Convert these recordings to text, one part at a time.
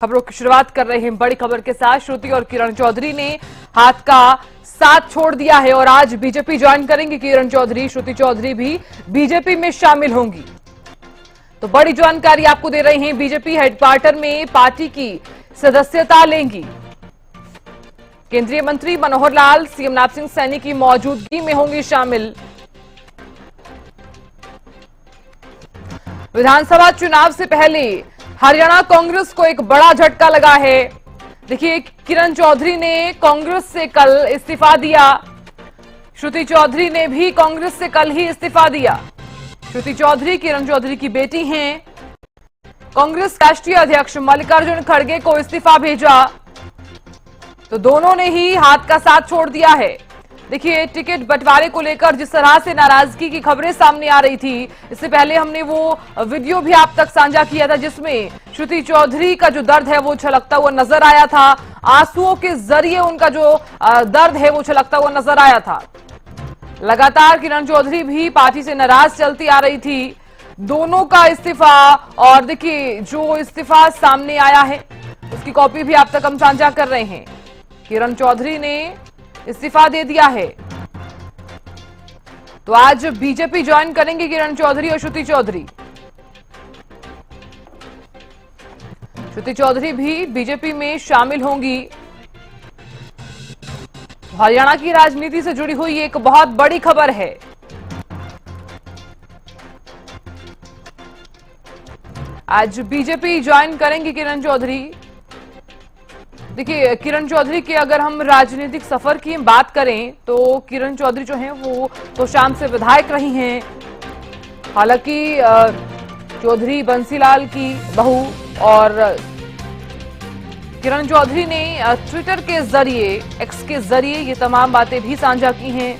खबरों की शुरुआत कर रहे हैं बड़ी खबर के साथ। श्रुति और किरण चौधरी ने हाथ का साथ छोड़ दिया है और आज बीजेपी ज्वाइन करेंगी। किरण चौधरी, श्रुति चौधरी भी बीजेपी में शामिल होंगी। तो बड़ी जानकारी आपको दे रहे हैं, बीजेपी हेडक्वार्टर में पार्टी की सदस्यता लेंगी। केंद्रीय मंत्री मनोहर लाल, सीएम नवाब सिंह सैनी की मौजूदगी में होंगी शामिल। विधानसभा चुनाव से पहले हरियाणा कांग्रेस को एक बड़ा झटका लगा है। देखिए, किरण चौधरी ने कांग्रेस से कल इस्तीफा दिया। श्रुति चौधरी ने भी कांग्रेस से कल ही इस्तीफा दिया। श्रुति चौधरी किरण चौधरी की बेटी हैं। कांग्रेस राष्ट्रीय अध्यक्ष मल्लिकार्जुन खड़गे को इस्तीफा भेजा, तो दोनों ने ही हाथ का साथ छोड़ दिया है। देखिए, टिकट बंटवारे को लेकर जिस तरह से नाराजगी की खबरें सामने आ रही थी, इससे पहले हमने वो वीडियो भी आप तक साझा किया था जिसमें श्रुति चौधरी का जो दर्द है वो छलकता हुआ नजर आया था। आंसुओं के जरिए उनका जो दर्द है वो छलकता हुआ नजर आया था। लगातार किरण चौधरी भी पार्टी से नाराज चलती आ रही थी। दोनों का इस्तीफा, और देखिए जो इस्तीफा सामने आया है उसकी कॉपी भी आप तक हम साझा कर रहे हैं। किरण चौधरी ने इस्तीफा दे दिया है, तो आज बीजेपी ज्वाइन करेंगे किरण चौधरी और श्रुति चौधरी। श्रुति चौधरी भी बीजेपी में शामिल होंगी। हरियाणा की राजनीति से जुड़ी हुई एक बहुत बड़ी खबर है। आज बीजेपी ज्वाइन करेंगी किरण चौधरी। देखिए, किरण चौधरी के अगर हम राजनीतिक सफर की बात करें तो किरण चौधरी जो हैं वो तो शाम से विधायक रही हैं। हालांकि चौधरी बंसीलाल की बहू और किरण चौधरी ने ट्विटर के जरिए, एक्स के जरिए ये तमाम बातें भी साझा की हैं।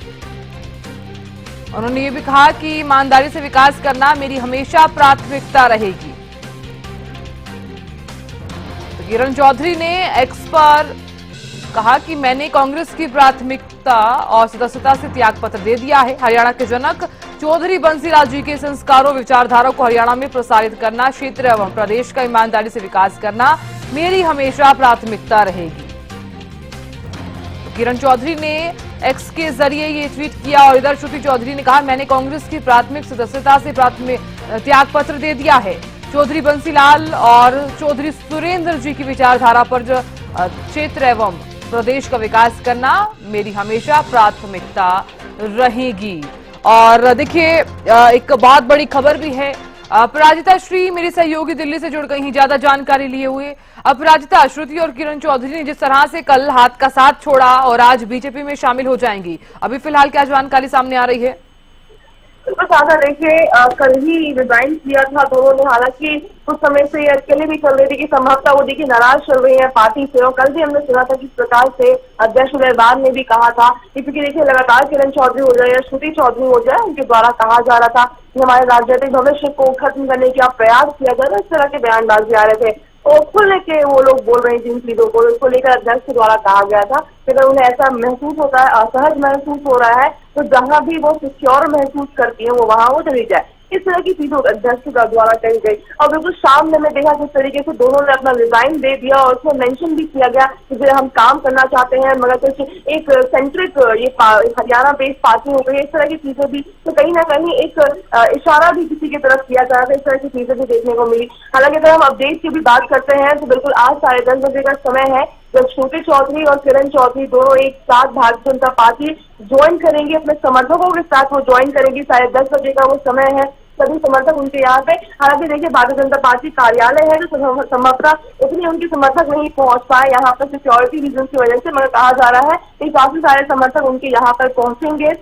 उन्होंने ये भी कहा कि ईमानदारी से विकास करना मेरी हमेशा प्राथमिकता रहेगी। किरण चौधरी ने एक्स पर कहा कि मैंने कांग्रेस की प्राथमिकता और सदस्यता से त्याग पत्र दे दिया है। हरियाणा के जनक चौधरी बंसीलाल जी के संस्कारों विचारधारा को हरियाणा में प्रसारित करना, क्षेत्र एवं प्रदेश का ईमानदारी से विकास करना मेरी हमेशा प्राथमिकता रहेगी। किरण चौधरी ने एक्स के जरिए ये ट्वीट किया और इधर श्रुति चौधरी ने कहा मैंने कांग्रेस की प्राथमिक सदस्यता से त्याग पत्र दे दिया है। चौधरी बंसीलाल और चौधरी सुरेंद्र जी की विचारधारा पर जो क्षेत्र एवं प्रदेश का विकास करना मेरी हमेशा प्राथमिकता रहेगी। और देखिए, एक बहुत बड़ी खबर भी है। अपराजिता श्री मेरी सहयोगी दिल्ली से जुड़ गई हैं ज्यादा जानकारी लिए हुए। अपराजिता, श्रुति और किरण चौधरी ने जिस तरह से कल हाथ का साथ छोड़ा और आज बीजेपी में शामिल हो जाएंगी, अभी फिलहाल क्या जानकारी सामने आ रही है? तो साधा देखिए, कल ही रिजाइन किया था दोनों ने। हालांकि कुछ समय से अकेले भी चल रही थी कि संभवतः वो देखिए नाराज चल रही है पार्टी से। और कल भी हमने सुना था किस प्रकार से अध्यक्ष उदयवार ने भी कहा था कि देखिए लगातार किरण चौधरी हो जाए या श्रुति चौधरी हो जाए, उनके द्वारा कहा जा रहा था कि हमारे राजनीतिक भविष्य को खत्म करने का प्रयास किया जा रहा है। इस तरह के बयानबाजी आ रहे थे और खुल के वो लोग बोल रहे हैं जिन चीजों को, इसको लेकर अध्यक्ष के द्वारा कहा गया था कि अगर उन्हें ऐसा महसूस होता है, असहज महसूस हो रहा है, तो जहां भी वो सिक्योर महसूस करती है वो वहां वो चली जाए। इस तरह की चीजों अध्यक्ष के द्वारा कही गई। और बिल्कुल शाम में मैं देखा किस तरीके से दोनों ने अपना रिजाइन दे दिया और उसमें मेंशन भी किया गया कि हम काम करना चाहते हैं मगर कुछ एक सेंट्रिक ये हरियाणा बेस्ड पार्टी हो गई। इस तरह की चीजें भी, तो कहीं ना कहीं एक इशारा भी किसी की तरफ किया जा रहा था। इस तरह की चीजें भी देखने को मिली। हालांकि अगर हम अपडेट की भी बात करते हैं तो बिल्कुल आज 10:30 बजे का समय है जब श्रुति चौधरी और किरण चौधरी दोनों एक साथ भारतीय जनता पार्टी ज्वाइन करेंगे। अपने समर्थकों के साथ वो ज्वाइन करेंगी। 10:30 बजे का वो समय है। सभी समर्थक उनके यहाँ पे, हालांकि देखिए भारतीय जनता पार्टी कार्यालय है तो संभवतः उतनी उनके समर्थक नहीं पहुंच पाए यहाँ पर सिक्योरिटी रीजन की वजह से, मगर कहा जा रहा है कि काफी सारे समर्थक उनके यहाँ पर पहुंचेंगे।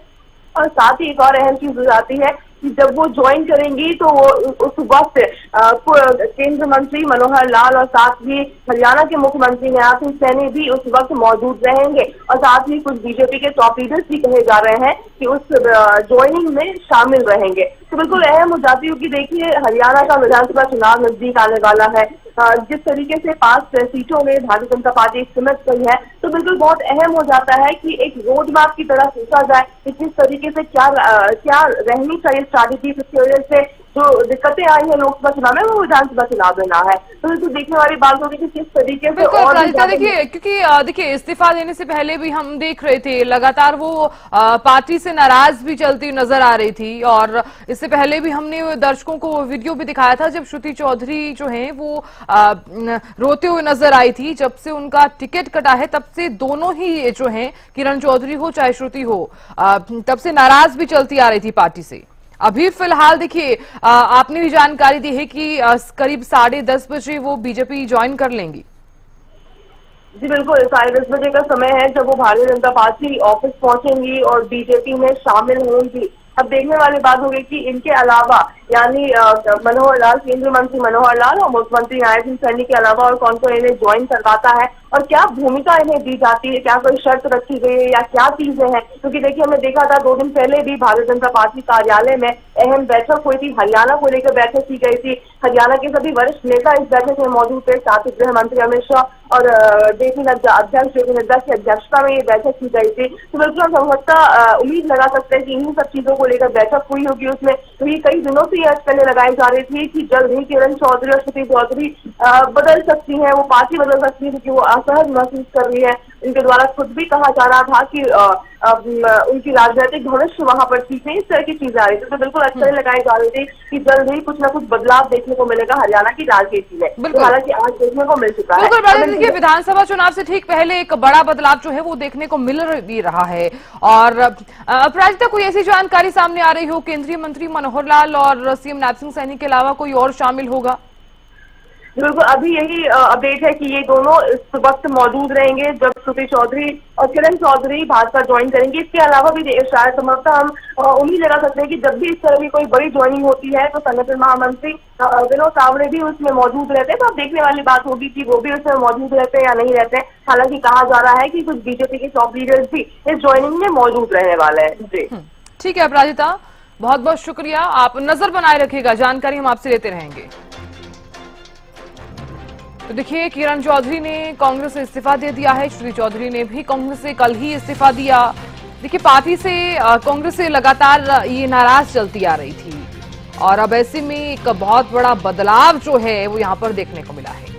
और साथ ही एक और अहम चीज हो जाती है कि जब वो ज्वाइन करेंगी तो वो उस वक्त केंद्रीय मंत्री मनोहर लाल और साथ ही हरियाणा के मुख्यमंत्री नवाब सिंह सैनी भी उस वक्त मौजूद रहेंगे। और साथ ही कुछ बीजेपी के टॉप लीडर्स भी कहे जा रहे हैं कि उस ज्वाइनिंग में शामिल रहेंगे। तो बिल्कुल अहम हो जाती है कि देखिए हरियाणा का विधानसभा चुनाव नजदीक आने वाला है। जिस तरीके से 5 सीटों में भारतीय जनता पार्टी सिमट गई है, तो बिल्कुल बहुत अहम हो जाता है कि एक रोड मैप की तरह सोचा जाए कि किस तरीके से क्या रहनी चाहिए स्ट्रैटेजी, किस वजह से जो दिक्कतें आई है लोकसभा चुनाव में वो विधानसभा चुनाव में ना है। तो ये तो देखने वाली बात होगी कि किस तरीके से बिल्कुल और भी प्राजिता, ज्यादा देखिए क्योंकि देखिए इस्तीफा देने से पहले भी हम देख रहे थे लगातार वो पार्टी से नाराज भी चलती नजर आ रही थी, और इससे पहले भी हमने दर्शकों को वीडियो भी दिखाया था जब श्रुति चौधरी जो है वो रोते हुए नजर आई थी। जब से उनका टिकट कटा है तब से दोनों ही जो है, किरण चौधरी हो चाहे श्रुति हो, तब से नाराज भी चलती आ रही थी पार्टी से। अभी फिलहाल देखिए आपने भी जानकारी दी है कि करीब 10:30 बजे वो बीजेपी ज्वाइन कर लेंगी। जी बिल्कुल, 10:30 बजे का समय है जब वो भारतीय जनता पार्टी ऑफिस पहुंचेंगी और बीजेपी में शामिल होंगी। अब देखने वाली बात होगी कि इनके अलावा यानी मनोहर लाल, केंद्रीय मंत्री मनोहर लाल और मुख्यमंत्री नारायण सिंह सैनी के अलावा और कौन कौन इन्हें ज्वाइन करवाता है और क्या भूमिका इन्हें दी जाती है, क्या कोई शर्त रखी गई है या क्या चीजें हैं। क्योंकि देखिए हमने देखा था 2 दिन पहले भी भारतीय जनता पार्टी कार्यालय में अहम बैठक हुई थी, हरियाणा को लेकर बैठक की गई थी। हरियाणा के सभी वरिष्ठ नेता इस बैठक में मौजूद थे, साथ ही गृह मंत्री अमित शाह और जेपी नड्डा अध्यक्ष जेपी नड्डा की अध्यक्षता में ये बैठक की गई थी। तो बिल्कुल हम संभवतः उम्मीद लगा सकते हैं कि इन्हीं सब चीजों को लेकर बैठक हुई होगी उसमें। तो ये कई दिनों से पहले लगाई जा रही थी कि जल्द ही किरण चौधरी और श्रुति चौधरी बदल सकती हैं, वो पार्टी बदल सकती है क्योंकि वो असहज महसूस कर रही है। इनके द्वारा खुद भी कहा जा रहा था कि उनकी राजनीतिक भविष्य वहां पर ठीक नहीं, इस तरह की चीजें आ रही थी। तो बिल्कुल अक्सर लगाई जा रही थी कि जल्द ही कुछ न कुछ बदलाव देखने को मिलेगा हरियाणा की राजनीति में। तो हालांकि आज देखने को मिल चुका है। देखिए विधानसभा चुनाव से ठीक पहले एक बड़ा बदलाव जो है वो देखने को मिल भी रहा है। और प्राजिता, कोई ऐसी जानकारी सामने आ रही हो केंद्रीय मंत्री मनोहर लाल और सीएम नारायण सिंह सैनी के अलावा कोई और शामिल होगा? बिल्कुल, अभी यही अपडेट है कि ये दोनों इस वक्त मौजूद रहेंगे जब श्रुति चौधरी और किरण चौधरी भाजपा ज्वाइन करेंगे। इसके अलावा भी शायद संभवतः हम उम्मीद लगा सकते हैं कि जब भी इस तरह की कोई बड़ी ज्वाइनिंग होती है तो संगठन महामंत्री विनोद तावड़े भी उसमें मौजूद रहते हैं। तो अब देखने वाली बात होगी कि वो भी उसमें मौजूद रहते हैं या नहीं रहते हैं। हालांकि कहा जा रहा है कि कुछ बीजेपी के टॉप लीडर्स भी इस ज्वाइनिंग में मौजूद रहने वाले हैं। जी ठीक है प्राजिता, बहुत बहुत शुक्रिया। आप नजर बनाए रखिएगा, जानकारी हम आपसे लेते रहेंगे। तो देखिए किरण चौधरी ने कांग्रेस से इस्तीफा दे दिया है, श्रुति चौधरी ने भी कांग्रेस से कल ही इस्तीफा दिया। देखिए पार्टी से कांग्रेस से लगातार ये नाराज चलती आ रही थी और अब ऐसे में एक बहुत बड़ा बदलाव जो है वो यहां पर देखने को मिला है।